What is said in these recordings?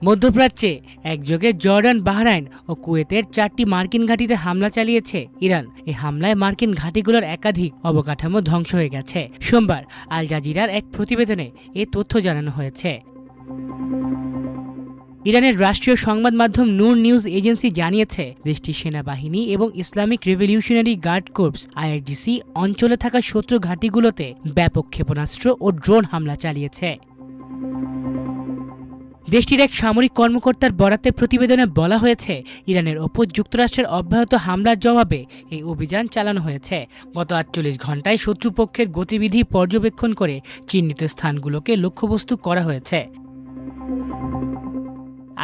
মধ্যপ্রাচ্যে একযোগে Jordan, Bahrain ও কুয়েতের 4টি মার্কিন ঘাঁটিতে হামলা চালিয়েছে ইরান। এই হামলায় মার্কিন ঘাঁটিগুলোর একাধিক অবকাঠামো ধ্বংস হয়ে গেছে। সোমবার আল জাজিরার এক প্রতিবেদনে এ তথ্য জানানো হয়েছে। ইরানের রাষ্ট্রীয় সংবাদ মাধ্যম নূর নিউজ এজেন্সি জানিয়েছে, দেশটির সেনাবাহিনী এবং ইসলামিক রেভলিউশনারি গার্ড কোর্পস IRGC অঞ্চলে থাকা শত্রু ঘাঁটিগুলোতে ব্যাপক ক্ষেপণাস্ত্র ও ড্রোন হামলা চালিয়েছে। দেশটির এক সামরিক কর্মকর্তার বরাতে প্রতিবেদনে বলা হয়েছে, ইরানের ওপর যুক্তরাষ্ট্রের অব্যাহত হামলার জবাবে এই অভিযান চালানো হয়েছে। গত 48 ঘণ্টায় শত্রুপক্ষের গতিবিধি পর্যবেক্ষণ করে চিহ্নিত স্থানগুলোকে লক্ষ্যবস্তু করা হয়েছে।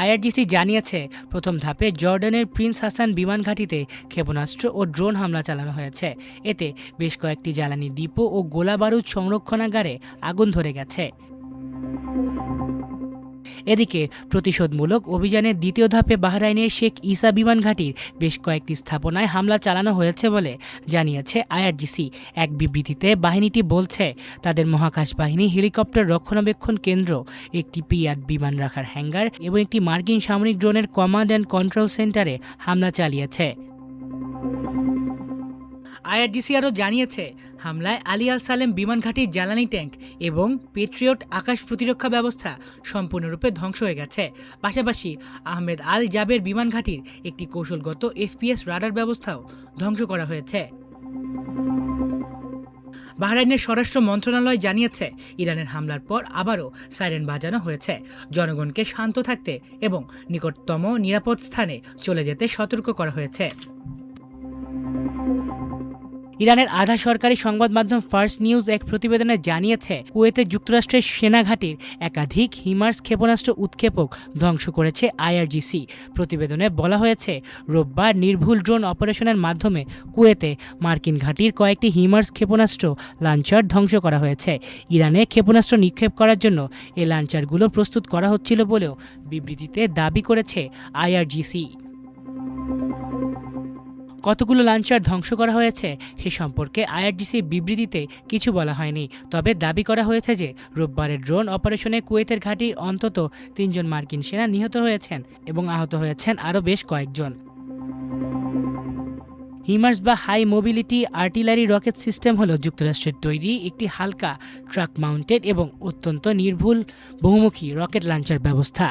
IRGC জানিয়েছে, প্রথম ধাপে জর্ডানের প্রিন্স হাসান বিমান ঘাঁটিতে ক্ষেপণাস্ত্র ও ড্রোন হামলা চালানো হয়েছে। এতে বেশ কয়েকটি জ্বালানি ডিপো ও গোলাবারুদ সংরক্ষণাগারে আগুন ধরে গেছে। এদিকে প্রতিশোধমূলক অভিযানের দ্বিতীয় ধাপে বাহরাইনের শেখ ঈসা বিমান ঘাঁটির বেশ কয়েকটি স্থাপনায় হামলা চালানো হয়েছে বলে জানিয়েছে IRGC। এক বিবৃতিতে বাহিনীটি বলছে, তাদের মহাকাশ বাহিনী হেলিকপ্টার রক্ষণাবেক্ষণ কেন্দ্র, একটি P-8 বিমান রাখার হ্যাঙ্গার এবং একটি মার্কিন সামরিক ড্রোনের কমান্ড অ্যান্ড কন্ট্রোল সেন্টারে হামলা চালিয়েছে। IRGC আরও জানিয়েছে, হামলায় আলী আল সালেম বিমান ঘাঁটির জ্বালানি ট্যাঙ্ক এবং পেট্রিয়ট আকাশ প্রতিরক্ষা ব্যবস্থা সম্পূর্ণরূপে ধ্বংস হয়ে গেছে। পাশাপাশি আহমেদ আল জাবের বিমান ঘাঁটির একটি কৌশলগত FPS রাডার ব্যবস্থাও ধ্বংস করা হয়েছে। বাহরাইনের স্বরাষ্ট্র মন্ত্রণালয় জানিয়েছে, ইরানের হামলার পর আবারও সাইরেন বাজানো হয়েছে। জনগণকে শান্ত থাকতে এবং নিকটতম নিরাপদ স্থানে চলে যেতে সতর্ক করা হয়েছে। ইরানের আধা সরকারি সংবাদ মাধ্যম ফার্স্ট নিউজ এক প্রতিবেদনে জানিয়েছে, কুয়েতে যুক্তরাষ্ট্রের সেনাঘাঁটির একাধিক হিমার্স ক্ষেপণাস্ত্র উৎক্ষেপক ধ্বংস করেছে IRGC। প্রতিবেদনে বলা হয়েছে, রোববার নির্ভুল ড্রোন অপারেশনের মাধ্যমে কুয়েতে মার্কিন ঘাঁটির কয়েকটি হিমার্স ক্ষেপণাস্ত্র লাঞ্চার ধ্বংস করা হয়েছে। ইরানে ক্ষেপণাস্ত্র নিক্ষেপ করার জন্য এই লাঞ্চারগুলো প্রস্তুত করা হচ্ছিল বলেও বিবৃতিতে দাবি করেছে IRGC। কতগুলো লাঞ্চার ধ্বংস করা হয়েছে সে সম্পর্কে IRGC বিবৃতিতে কিছু বলা হয়নি। তবে দাবি করা হয়েছে যে রোববারের ড্রোন অপারেশনে কুয়েতের ঘাঁটির অন্তত 3 জন মার্কিন সেনা নিহত হয়েছেন এবং আহত হয়েছেন আরও বেশ কয়েকজন। হিমার্স বা high mobility artillery rocket system হলো যুক্তরাষ্ট্রের তৈরি একটি হালকা ট্রাক মাউন্টেড এবং অত্যন্ত নির্ভুল বহুমুখী রকেট লঞ্চার ব্যবস্থা।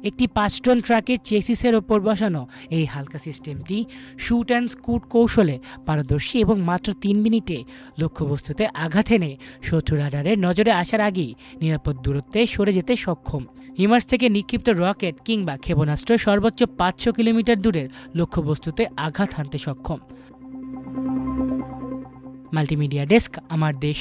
একটি 5 টন ট্রাকের চেসিসের ওপর বসানো এই হালকা সিস্টেমটি শুট অ্যান্ড স্কুট কৌশলে পারদর্শী এবং মাত্র 3 মিনিটে লক্ষ্যবস্তুতে আঘাত এনে শত্রু রাডারের নজরে আসার আগেই নিরাপদ দূরত্বে সরে যেতে সক্ষম। হিমার্স থেকে নিক্ষিপ্ত রকেট কিংবা ক্ষেপণাস্ত্র সর্বোচ্চ 500 কিলোমিটার দূরের লক্ষ্যবস্তুতে আঘাত হানতে সক্ষম। মাল্টিমিডিয়া ডেস্ক, আমার দেশ।